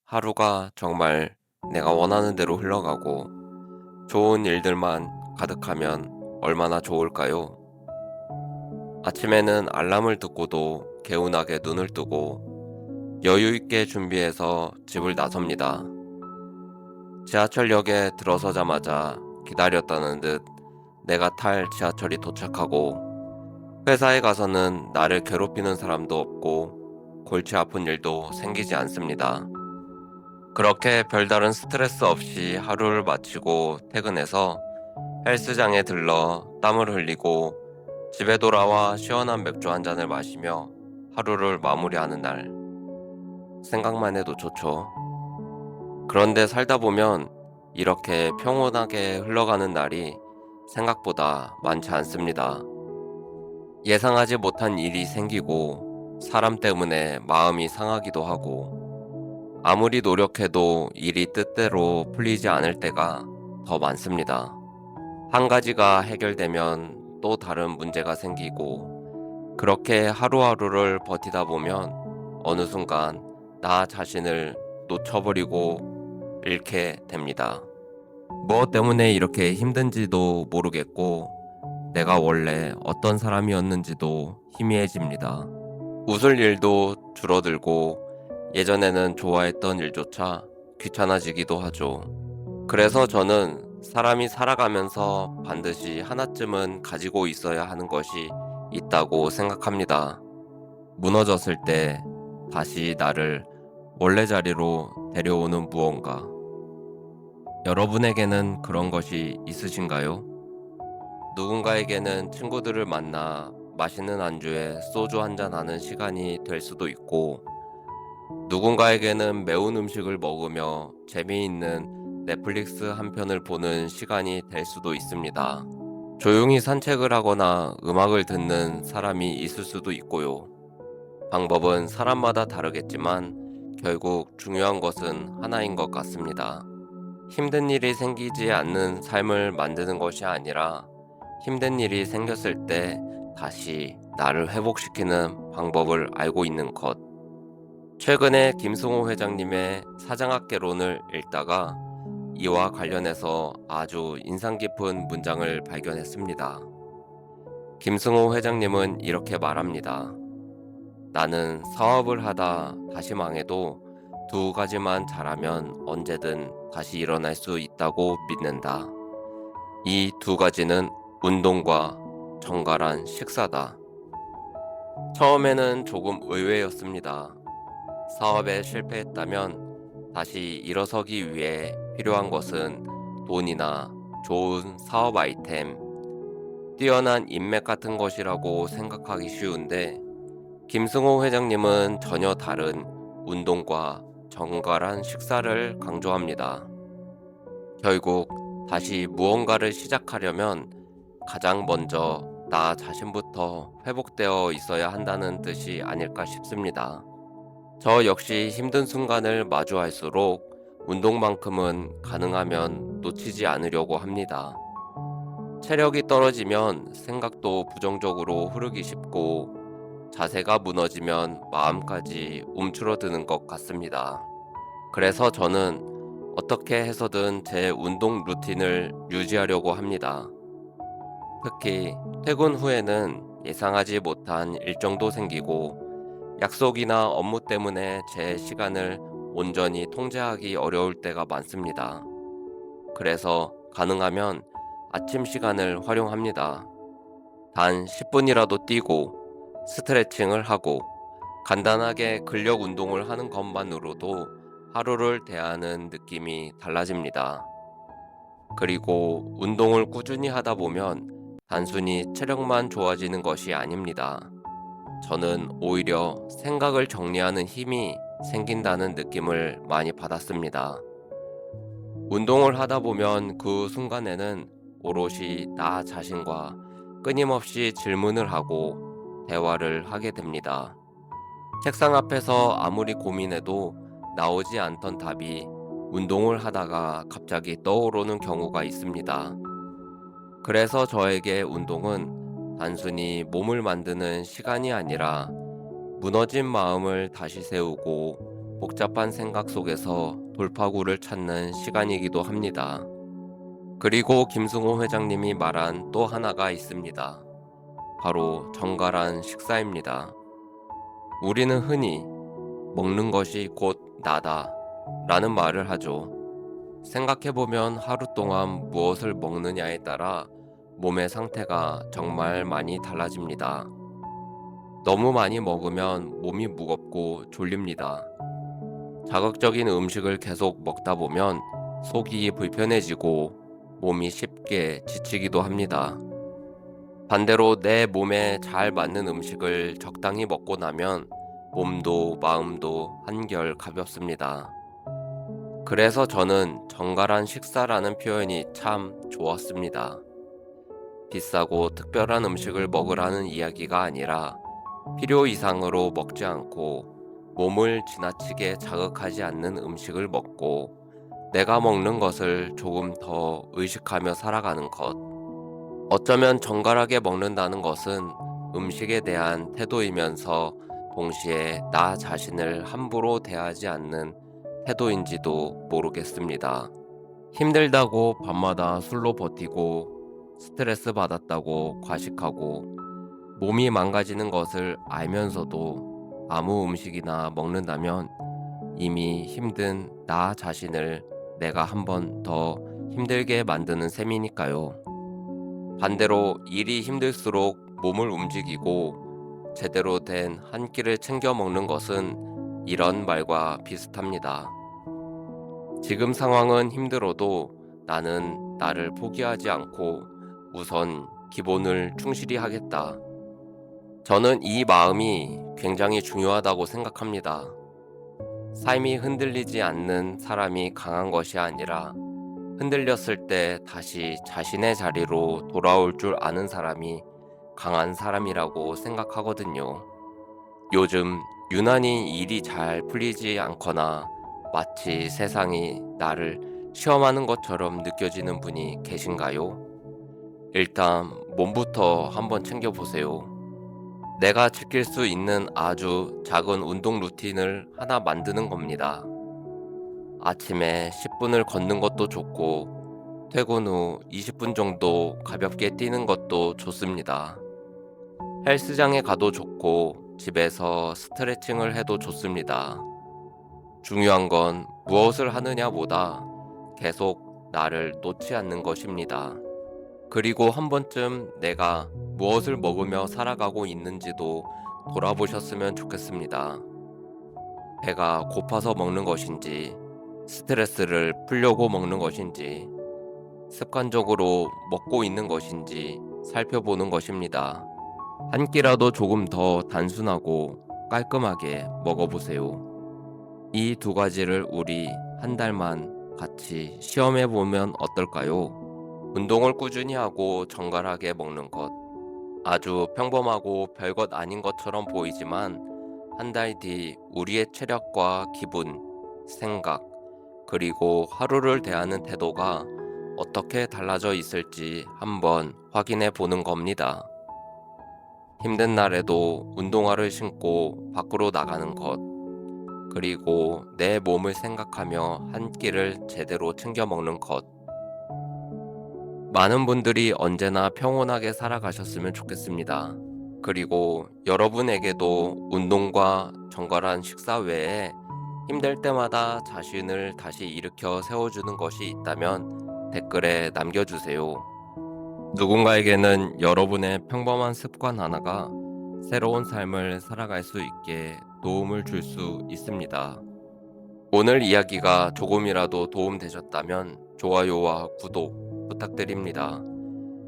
하루가 정말 내가 원하는 대로 흘러가고 좋은 일들만 가득하면 얼마나 좋을까요? 아침에는 알람을 듣고도 개운하게 눈을 뜨고 여유 있게 준비해서 집을 나섭니다. 지하철역에 들어서자마자 기다렸다는 듯 내가 탈 지하철이 도착하고 회사에 가서는 나를 괴롭히는 사람도 없고 골치 아픈 일도 생기지 않습니다. 그렇게 별다른 스트레스 없이 하루를 마치고 퇴근해서 헬스장에 들러 땀을 흘리고 집에 돌아와 시원한 맥주 한 잔을 마시며 하루를 마무리하는 날. 생각만 해도 좋죠. 그런데 살다 보면 이렇게 평온하게 흘러가는 날이 생각보다 많지 않습니다. 예상하지 못한 일이 생기고 사람 때문에 마음이 상하기도 하고 아무리 노력해도 일이 뜻대로 풀리지 않을 때가 더 많습니다. 한 가지가 해결되면 또 다른 문제가 생기고 그렇게 하루하루를 버티다 보면 어느 순간 나 자신을 놓쳐버리고 잃게 됩니다. 무엇 때문에 이렇게 힘든지도 모르겠고 내가 원래 어떤 사람이었는지도 희미해집니다. 웃을 일도 줄어들고 예전에는 좋아했던 일조차 귀찮아지기도 하죠. 그래서 저는 사람이 살아가면서 반드시 하나쯤은 가지고 있어야 하는 것이 있다고 생각합니다. 무너졌을 때 다시 나를 원래 자리로 데려오는 무언가. 여러분에게는 그런 것이 있으신가요? 누군가에게는 친구들을 만나 맛있는 안주에 소주 한잔 하는 시간이 될 수도 있고, 누군가에게는 매운 음식을 먹으며 재미있는 넷플릭스 한 편을 보는 시간이 될 수도 있습니다. 조용히 산책을 하거나 음악을 듣는 사람이 있을 수도 있고요. 방법은 사람마다 다르겠지만 결국 중요한 것은 하나인 것 같습니다. 힘든 일이 생기지 않는 삶을 만드는 것이 아니라 힘든 일이 생겼을 때 다시 나를 회복시키는 방법을 알고 있는 것. 최근에 김승호 회장님의 사장학개론을 읽다가 이와 관련해서 아주 인상 깊은 문장을 발견했습니다. 김승호 회장님은 이렇게 말합니다. 나는 사업을 하다 다시 망해도 두 가지만 잘하면 언제든 다시 일어날 수 있다고 믿는다. 이 두 가지는 운동과 정갈한 식사다. 처음에는 조금 의외였습니다. 사업에 실패했다면 다시 일어서기 위해 필요한 것은 돈이나 좋은 사업 아이템, 뛰어난 인맥 같은 것이라고 생각하기 쉬운데 김승호 회장님은 전혀 다른 운동과 정갈한 식사를 강조합니다. 결국 다시 무언가를 시작하려면 가장 먼저 나 자신부터 회복되어 있어야 한다는 뜻이 아닐까 싶습니다. 저 역시 힘든 순간을 마주할수록 운동만큼은 가능하면 놓치지 않으려고 합니다. 체력이 떨어지면 생각도 부정적으로 흐르기 쉽고 자세가 무너지면 마음까지 움츠러드는 것 같습니다. 그래서 저는 어떻게 해서든 제 운동 루틴을 유지하려고 합니다. 특히 퇴근 후에는 예상하지 못한 일정도 생기고 약속이나 업무 때문에 제 시간을 온전히 통제하기 어려울 때가 많습니다. 그래서 가능하면 아침 시간을 활용합니다. 단 10분이라도 뛰고 스트레칭을 하고 간단하게 근력 운동을 하는 것만으로도 하루를 대하는 느낌이 달라집니다. 그리고 운동을 꾸준히 하다 보면 단순히 체력만 좋아지는 것이 아닙니다. 저는 오히려 생각을 정리하는 힘이 생긴다는 느낌을 많이 받았습니다. 운동을 하다 보면 그 순간에는 오롯이 나 자신과 끊임없이 질문을 하고 대화를 하게 됩니다. 책상 앞에서 아무리 고민해도 나오지 않던 답이 운동을 하다가 갑자기 떠오르는 경우가 있습니다. 그래서 저에게 운동은 단순히 몸을 만드는 시간이 아니라 무너진 마음을 다시 세우고 복잡한 생각 속에서 돌파구를 찾는 시간이기도 합니다. 그리고 김승호 회장님이 말한 또 하나가 있습니다. 바로 정갈한 식사입니다. 우리는 흔히 먹는 것이 곧 나다 라는 말을 하죠. 생각해보면 하루 동안 무엇을 먹느냐에 따라 몸의 상태가 정말 많이 달라집니다. 너무 많이 먹으면 몸이 무겁고 졸립니다. 자극적인 음식을 계속 먹다 보면 속이 불편해지고 몸이 쉽게 지치기도 합니다. 반대로 내 몸에 잘 맞는 음식을 적당히 먹고 나면 몸도 마음도 한결 가볍습니다. 그래서 저는 정갈한 식사라는 표현이 참 좋았습니다. 비싸고 특별한 음식을 먹으라는 이야기가 아니라 필요 이상으로 먹지 않고 몸을 지나치게 자극하지 않는 음식을 먹고 내가 먹는 것을 조금 더 의식하며 살아가는 것. 어쩌면 정갈하게 먹는다는 것은 음식에 대한 태도이면서 동시에 나 자신을 함부로 대하지 않는 태도인지도 모르겠습니다. 힘들다고 밤마다 술로 버티고 스트레스 받았다고 과식하고 몸이 망가지는 것을 알면서도 아무 음식이나 먹는다면 이미 힘든 나 자신을 내가 한 번 더 힘들게 만드는 셈이니까요. 반대로 일이 힘들수록 몸을 움직이고 제대로 된 한 끼를 챙겨 먹는 것은 이런 말과 비슷합니다. 지금 상황은 힘들어도 나는 나를 포기하지 않고 우선 기본을 충실히 하겠다. 저는 이 마음이 굉장히 중요하다고 생각합니다. 삶이 흔들리지 않는 사람이 강한 것이 아니라 흔들렸을 때 다시 자신의 자리로 돌아올 줄 아는 사람이 강한 사람이라고 생각하거든요. 요즘 유난히 일이 잘 풀리지 않거나 마치 세상이 나를 시험하는 것처럼 느껴지는 분이 계신가요? 일단 몸부터 한번 챙겨보세요. 내가 지킬 수 있는 아주 작은 운동 루틴을 하나 만드는 겁니다. 아침에 10분을 걷는 것도 좋고, 퇴근 후 20분 정도 가볍게 뛰는 것도 좋습니다. 헬스장에 가도 좋고, 집에서 스트레칭을 해도 좋습니다. 중요한 건 무엇을 하느냐보다 계속 나를 놓지 않는 것입니다. 그리고 한 번쯤 내가 무엇을 먹으며 살아가고 있는지도 돌아보셨으면 좋겠습니다. 배가 고파서 먹는 것인지, 스트레스를 풀려고 먹는 것인지, 습관적으로 먹고 있는 것인지 살펴보는 것입니다. 한 끼라도 조금 더 단순하고 깔끔하게 먹어보세요. 이 두 가지를 우리 한 달만 같이 시험해 보면 어떨까요? 운동을 꾸준히 하고 정갈하게 먹는 것. 아주 평범하고 별것 아닌 것처럼 보이지만 한 달 뒤 우리의 체력과 기분, 생각, 그리고 하루를 대하는 태도가 어떻게 달라져 있을지 한번 확인해 보는 겁니다. 힘든 날에도 운동화를 신고 밖으로 나가는 것, 그리고 내 몸을 생각하며 한 끼를 제대로 챙겨 먹는 것. 많은 분들이 언제나 평온하게 살아가셨으면 좋겠습니다. 그리고 여러분에게도 운동과 정갈한 식사 외에 힘들 때마다 자신을 다시 일으켜 세워주는 것이 있다면 댓글에 남겨주세요. 누군가에게는 여러분의 평범한 습관 하나가 새로운 삶을 살아갈 수 있게 도움을 줄 수 있습니다. 오늘 이야기가 조금이라도 도움되셨다면 좋아요와 구독 부탁드립니다.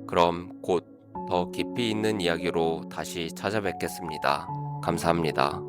그럼 곧 더 깊이 있는 이야기로 다시 찾아뵙겠습니다. 감사합니다.